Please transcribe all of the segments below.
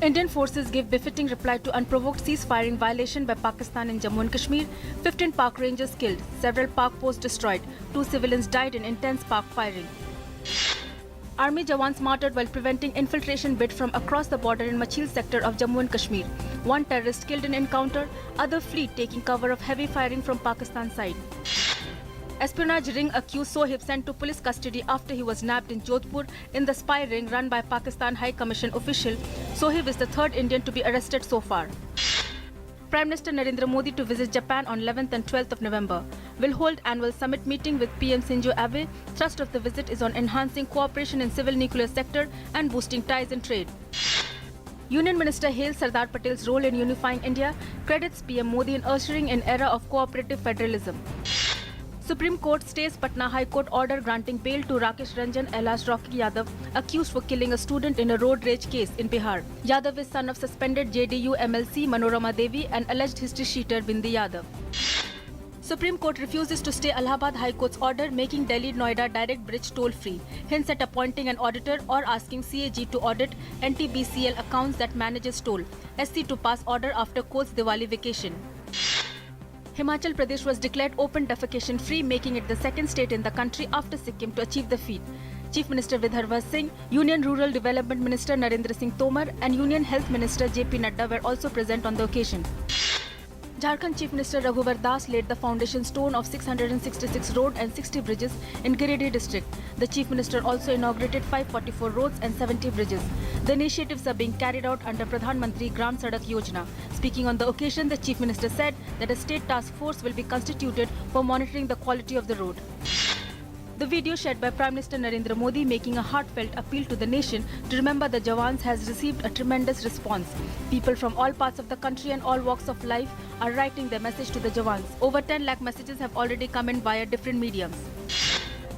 Indian forces give befitting reply to unprovoked cease-firing violation by Pakistan in Jammu and Kashmir. 15 Pak Rangers killed, several Pak posts destroyed, 2 civilians died in intense Pak firing. Army jawans martyred while preventing infiltration bid from across the border in Machil sector of Jammu and Kashmir. 1 terrorist killed in encounter, other fleet taking cover of heavy firing from Pakistan side. Espionage ring accused Sohib sent to police custody after he was nabbed in Jodhpur in the spy ring run by Pakistan High Commission official. Sohib is the third Indian to be arrested so far. Prime Minister Narendra Modi to visit Japan on 11th and 12th of November. Will hold annual summit meeting with PM Shinzo Abe. Thrust of the visit is on enhancing cooperation in civil nuclear sector and boosting ties in trade. Union Minister hails Sardar Patel's role in unifying India, credits PM Modi in ushering an era of cooperative federalism. Supreme Court stays Patna High Court order granting bail to Rakesh Ranjan alias Rocky Yadav, accused for killing a student in a road rage case in Bihar. Yadav is son of suspended JDU MLC Manorama Devi and alleged history sheeter Bindi Yadav. Supreme Court refuses to stay Allahabad High Court's order making Delhi-Noida direct bridge toll-free, hints at appointing an auditor or asking CAG to audit NTBCL accounts that manages toll. SC to pass order after court's Diwali vacation. Himachal Pradesh was declared open defecation free, making it the second state in the country after Sikkim to achieve the feat. Chief Minister Vidarbha Singh, Union Rural Development Minister Narendra Singh Tomar and Union Health Minister JP Nadda were also present on the occasion. Jharkhand Chief Minister Raghuvar Das laid the foundation stone of 666 road and 60 bridges in Giridih district. The Chief Minister also inaugurated 544 roads and 70 bridges. The initiatives are being carried out under Pradhan Mantri Gram Sadak Yojana. Speaking on the occasion, the Chief Minister said that a state task force will be constituted for monitoring the quality of the road. The video shared by Prime Minister Narendra Modi making a heartfelt appeal to the nation to remember the Jawans has received a tremendous response. People from all parts of the country and all walks of life are writing their message to the Jawans. Over 10 lakh messages have already come in via different mediums.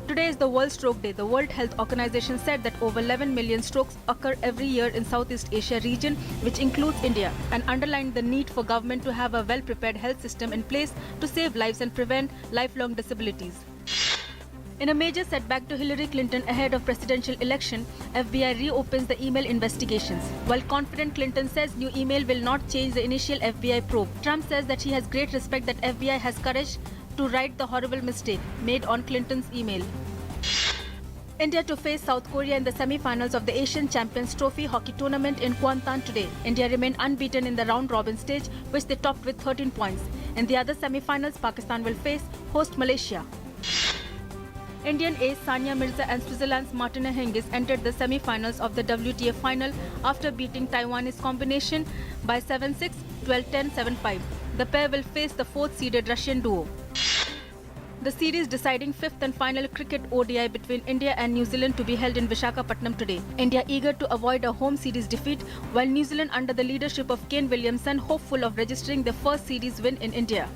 Today is the World Stroke Day. The World Health Organization said that over 11 million strokes occur every year in Southeast Asia region, which includes India, and underlined the need for government to have a well-prepared health system in place to save lives and prevent lifelong disabilities. In a major setback to Hillary Clinton ahead of presidential election, FBI reopens the email investigations. While confident, Clinton says new email will not change the initial FBI probe. Trump says that he has great respect that FBI has courage to right the horrible mistake made on Clinton's email. India to face South Korea in the semi-finals of the Asian Champions Trophy hockey tournament in Kuantan today. India remained unbeaten in the round-robin stage, which they topped with 13 points. In the other semi-finals, Pakistan will face host Malaysia. Indian ace Sania Mirza and Switzerland's Martina Hingis entered the semi-finals of the WTA final after beating Taiwanese combination by 7-6, 12-10, 7-5. The pair will face the fourth-seeded Russian duo. The series deciding fifth and final cricket ODI between India and New Zealand to be held in Visakhapatnam today. India eager to avoid a home series defeat, while New Zealand under the leadership of Kane Williamson hopeful of registering their first series win in India.